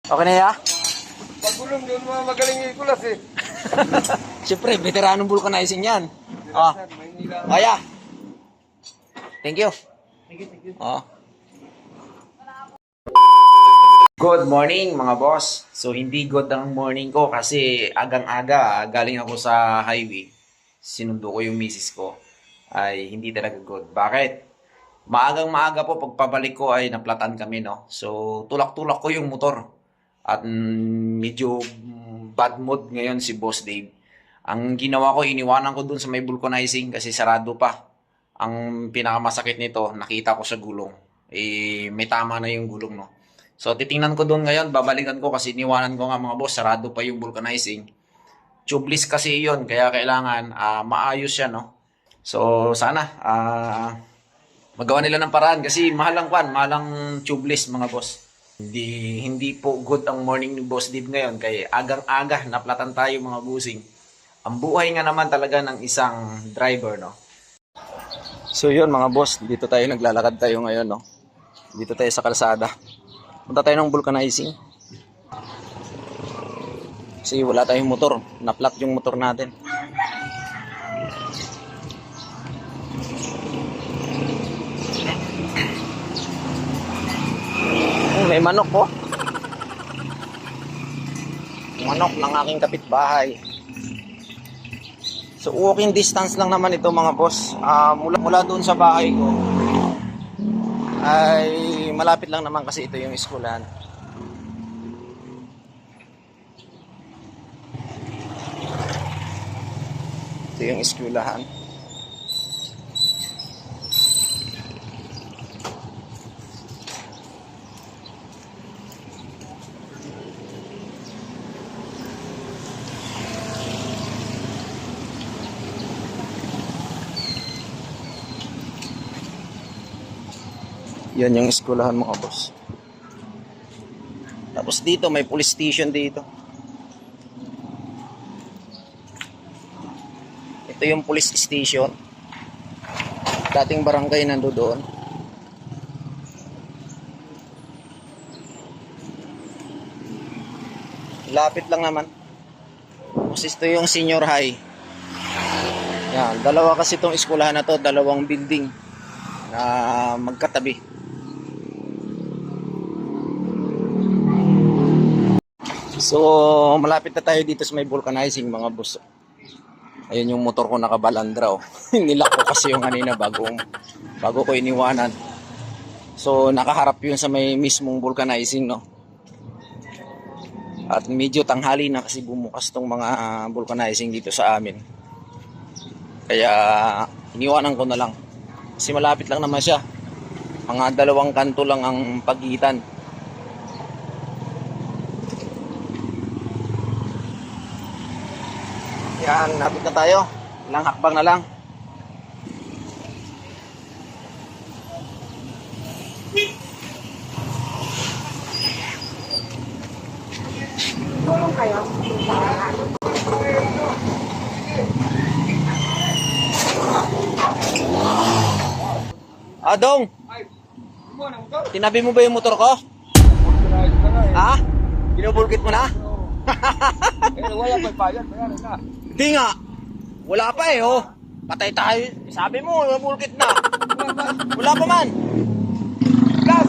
Okay na ya? Pagulong doon mga magaling ikulas eh. Siyempre, veteranong vulcanizing yan. Oh. Oh, yeah. Thank you. Oh. Good morning mga boss. So hindi good ang morning ko kasi agang-aga galing ako sa highway. Sinundo ko yung misis ko. Ay hindi talaga good. Bakit? Maagang maaga po pagpabalik ko ay naplatan kami, no. So tulak-tulak ko yung motor. At medyo bad mood ngayon si Boss Dave. Ang ginawa ko, iniwanan ko dun sa may vulcanizing kasi sarado pa. Ang pinakamasakit nito, nakita ko sa gulong. May tama na yung gulong, no. So titingnan ko dun ngayon, babalikan ko kasi iniwanan ko nga mga boss, sarado pa yung vulcanizing. Tubeless kasi yun, kaya kailangan maayos siya, no. So sana magawa nila ng paraan kasi mahal ang tubeless mga boss. Hindi po good ang morning ni Boss Dave ngayon kaya agang-aga naplatan tayo mga busing. Ang buhay nga naman talaga ng isang driver, no. So yun mga boss, dito tayo naglalakad tayo ngayon, no. Dito tayo sa kalsada. Punta tayo ng vulcanizing. Kasi wala tayong motor, naplat yung motor natin. May manok po. Manok ng aking kapitbahay. So walking distance lang naman ito mga boss. Mula doon sa bahay ko ay malapit lang naman kasi ito yung eskwelahan. Ito yung eskwelahan. Yan yung eskwelahan mga boss. Tapos dito may police station dito. Ito yung police station. Dating barangay nandoon. Lapit lang naman. Tapos ito yung senior high. Yan, dalawa kasi itong eskwelahan na to, dalawang building na magkatabi. So, malapit na tayo dito sa may vulcanizing mga boss. Ayun yung motor ko nakabalandra, oh. Nilak ko kasi yung kanina bago ko iniwanan. So, nakaharap yun sa may mismong vulcanizing, no. At medyo tanghali na kasi bumukas tong mga vulcanizing dito sa amin. Kaya, iniwanan ko na lang. Kasi malapit lang naman siya. Mga dalawang kanto lang ang pagitan. Yan, napit na tayo. Ilang hakbang na lang. Tulong kayo. Adong, Ay, mo na motor. tinabi mo ba yung motor ko? Vulcanize ka na eh. Ha? Binubulkit mo na? Wala pa bayad, bayaran na. Hindi nga. Wala pa eh, oh. Patay tayo. Sabi mo, binubulkit na. Wala pa man. Las!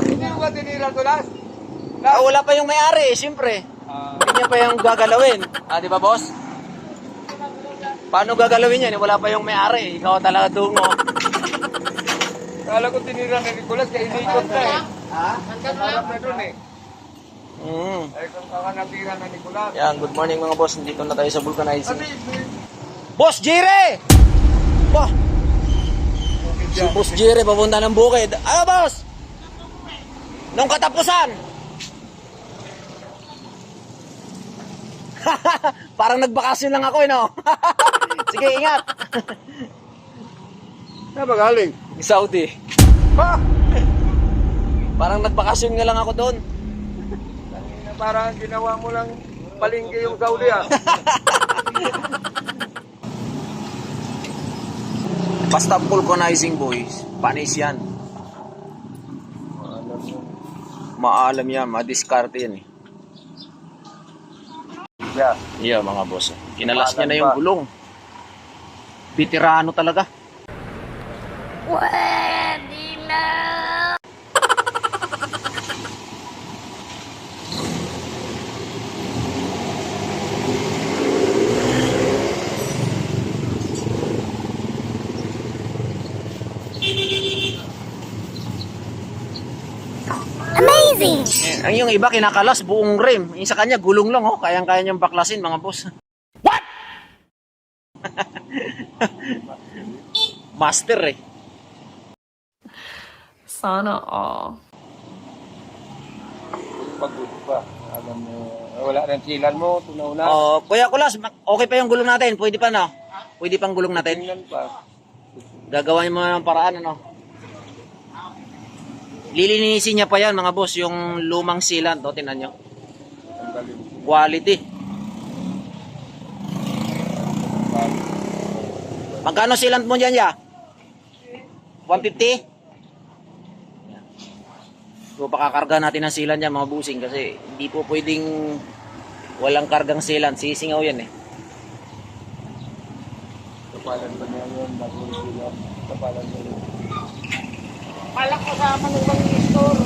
Hindi mo ba tinira to, Las? Wala pa yung may-ari, siyempre. Hindi niya pa yung gagalawin. Di ba, boss? Paano gagalawin yan? Wala pa yung may-ari. Ikaw talaga tungo. Kala ko tinira na Nicolas kaya inikot na eh. Ha? Harap na dun eh. Ay kung kakanapira na Nicolas. Yan, good morning mga boss. Nandito na tayo sa vulcanizing. Sabi, Boss Jire! Bah! Si Boss Jire papunta ng bukid. Ano, boss? Nung katapusan. Parang nagbakasyon lang ako, no? Sige, ingat. na ba galing? Saudi. Ha? Parang nagbakasyon nga lang ako doon. Parang ginawa mo lang palengke yung Saudi ah. Basta vulcanizing boys, panis yan. Maalam yan, madiskarte yan eh. Yeah. Iya mga boss. Kinalas niya na yung gulong. Veterano talaga. Pwede na. Amazing! Ang yung iba kinakalas buong rim. Yung sa kanya gulong lang oh, kayang-kaya niyang baklasin mga boss. What? Master eh. Sana all. Pagod pa. Alam mo, wala rin silan mo, tunaw na. Oh, Kuya Kulas, okay pa yung gulong natin. Pwede pa no? Pwede pang gulong natin. Tingnan pa. Gagawan mo ng paraan ano. Lilinisin niya pa yan mga boss, yung lumang sealant, oh, tingnan nyo. Ang galing. Quality. Magkano sealant mo dyan, ya? 150? So, pakakarga natin ng sealant yan mga busing kasi hindi po pwedeng walang kargang sealant. Sisingaw yan eh. Kapalan pa niya yun, bago yung silan. Kapalan pa yun. Malak ko sa manugang store.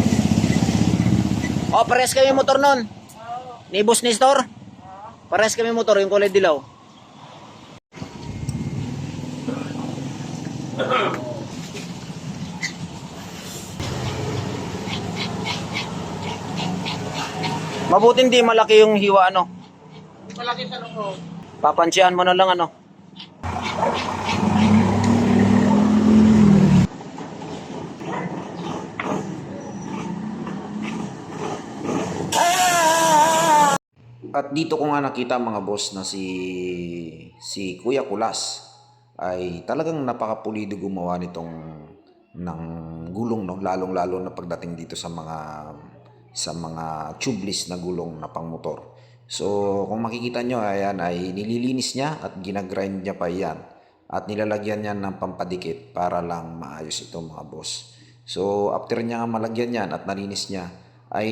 Oh, pares kami motor nun. Ni Boss Nestor? Pares kami motor, yung kulay dilaw. Mabuti hindi malaki yung hiwa ano. Malaki sa loob. Papansihan mo na lang ano. At dito ko nga nakita mga boss na si Kuya Kulas ay talagang napakapulido gumawa nitong ng gulong no, lalong-lalo na pagdating dito sa mga tubeless na gulong na pangmotor. So kung makikita nyo, ayan ay nililinis niya at ginagrind niya pa yan at nilalagyan niya ng pampadikit para lang maayos ito mga boss. So after niya nga malagyan yan at nalinis niya, ay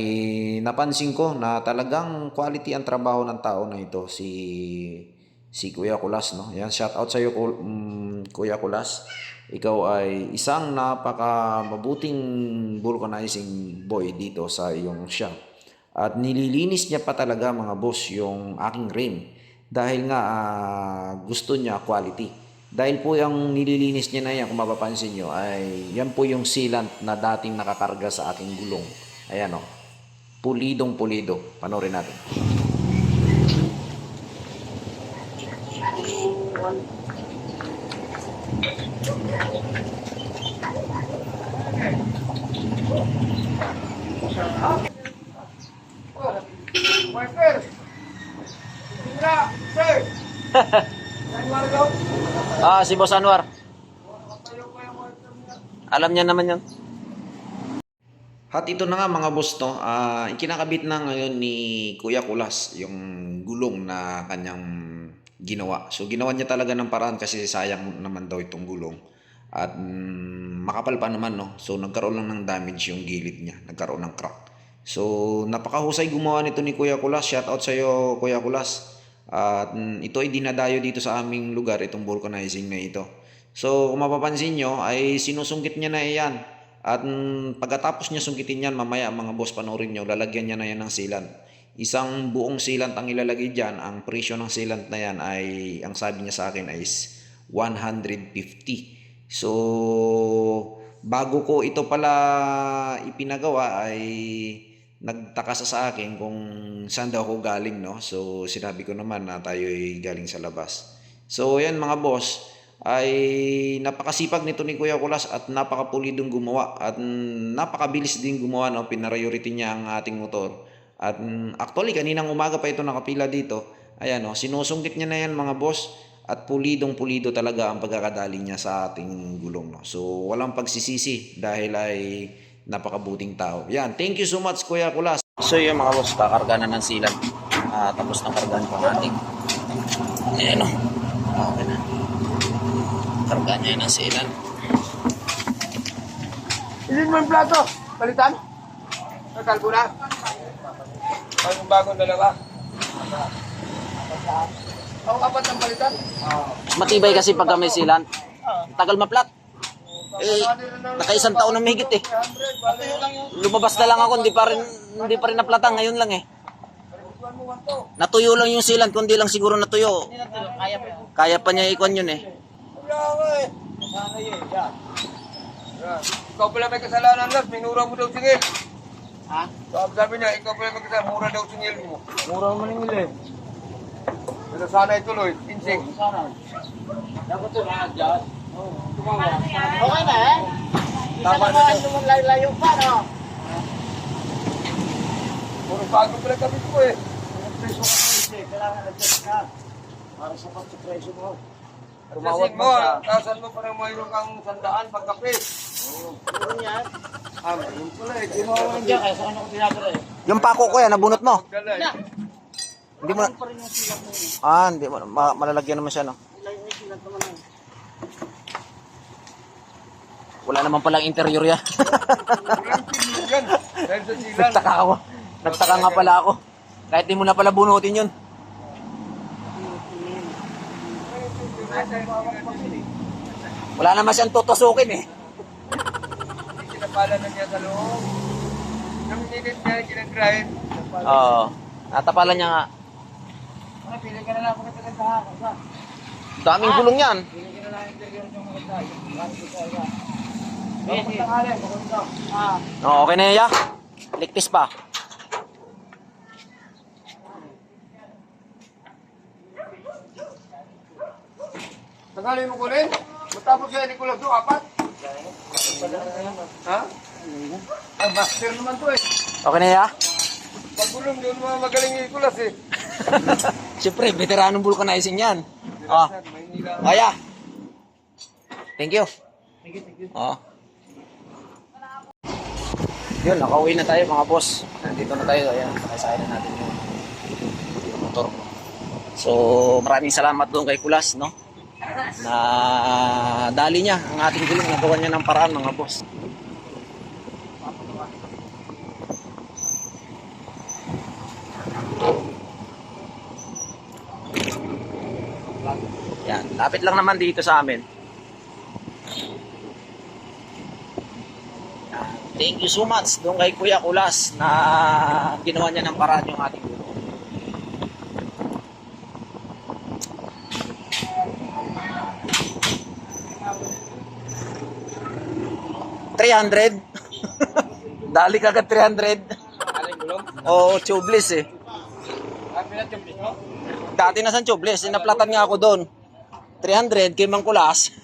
napansin ko na talagang quality ang trabaho ng tao na ito, si Kuya Kulas no. Yan, shout out sa iyo Kuya Kulas. Ikaw ay isang napaka mabuting vulcanizing boy dito sa iyong shop. At nililinis niya pa talaga mga boss yung aking rim dahil nga gusto niya quality. Dahil po yung nililinis niya na yan, kung mapapansin nyo, ay yan po yung sealant na dating nakakarga sa aking gulong. Ayan o. Pulidong pulido. Panoorin natin. Wiper! Sira! Sir! Si Boss Anwar. Alam niya naman yan. At ito na nga mga boss no, ikinakabit na ngayon ni Kuya Kulas yung gulong na kanyang ginawa. So ginawa niya talaga ng paraan kasi sayang naman daw itong gulong. At makapal pa naman no. So nagkaroon lang ng damage yung gilid niya, nagkaroon ng crack. So napakahusay gumawa nito ni Kuya Kulas. Shout out sa iyo Kuya Kulas. At ito ay dinadayo dito sa aming lugar, itong vulcanizing na ito. So kung mapapansin nyo ay sinusungkit niya na iyan. At pagkatapos niya sungkitin yan, mamaya mga boss panoorin nyo, lalagyan niya na yan ng sealant. Isang buong sealant ang ilalagay dyan. Ang presyo ng sealant na yan ay, ang sabi niya sa akin ay 150. So, bago ko ito pala ipinagawa ay nagtaka sa akin kung saan daw ako galing, no? So, sinabi ko naman na tayo ay galing sa labas. So, yan mga boss, ay napakasipag nito ni Kuya Kulas at napakapulidong gumawa at napakabilis din gumawa no, pinariority niya ang ating motor at actually kaninang umaga pa ito nakapila dito. Ayan no, sinusungkit niya na yan mga boss at pulidong pulido talaga ang pagkakadali niya sa ating gulong no. So walang pagsisisi dahil ay napakabuting tao. Yan, thank you so much Kuya Kulas. So yun mga boss, kakarga na ng sealant. Tapos na kargaan ko ang ating ayan no. Okay na. Karga niya ng sealant. Ilin mo yung plato. Palitan. Kalbo na. Ang bagong dalawa. Ang apat ng balitan. Matibay kasi pag may silan. Tagal maplat. Eh, nakaisang taon na mahigit eh. Lumabas na lang ako, hindi pa rin naplatan ngayon lang eh. Natuyo lang yung silan, kundi lang siguro natuyo. Kaya pa niya ikon yun eh. Ikaw pala may kasalanan, Lars. Minura mo daw singil. Ha? Sabi niya, ikaw pala may kasalanan. Mura daw singil mo. Mura mo ningil eh. Pero sana ituloy. Insing. Dapat ito na dyan. Okay na eh. Isa naman yung layo pa, no? Puro bago pala kami ko eh. Presyo ka kasi, kailangan adjust ka. Para sa pagkapresyo mo. Tumawad mo, tasan mo parang mayroon kang 100 pagkape. Meron yan. Yun pala eh. Di mo Nandiyan kaya sa ano ko tinatala eh. Yung pako ko yan, nabunot mo. dala eh. Hindi mo na... Pa rin yung silang mo eh. Hindi mo. Malalagyan naman siya, no? Ilayo yung silang naman eh. Wala naman palang interior yan. Walang singil yan. Dahil sa silan. Nagtaka nga pala ako. Kahit di mo na pala bunutin yun. Wala naman siyang tutusukin eh. Sinapala na niya sa loob. Nang minit niya, ginag-grind. Oo. Natapalan niya nga. Pili ka na lang kung ito nagkahakot ka. Daming gulong yan. Pili ka na lang yung interior yung maganda. Bakit ito ka? Sige. Maganda. Okay na ya. Ligtis pa. Tagalin mo ko rin. Matapos sa Nicolas do, 4. Ha? Ang master naman to eh. Okay na ya. Pagulong doon mga magaling ni Nicolas eh. Siyempre, veteranong vulcanizing yan. Ah. Kaya. Thank you. Oo. Yun, nakauwi na tayo mga boss. Nandito na tayo. Ayan, pakisaya na natin yung motor. So, maraming salamat doon kay Kulas, no? Na dali niya ang ating gulong. Nagawa niya ng paraan mga boss. Yan, lapit lang naman dito sa amin. Yan. Thank you so much doon kay Kuya Kulas na ginawa niya ng paraan yung ating gulong. $300. Dali kagad 300. Oo, tubeless eh. Dati na sa tubeless, sinaplatan nga ako doon. 300 kay Mang Kulas.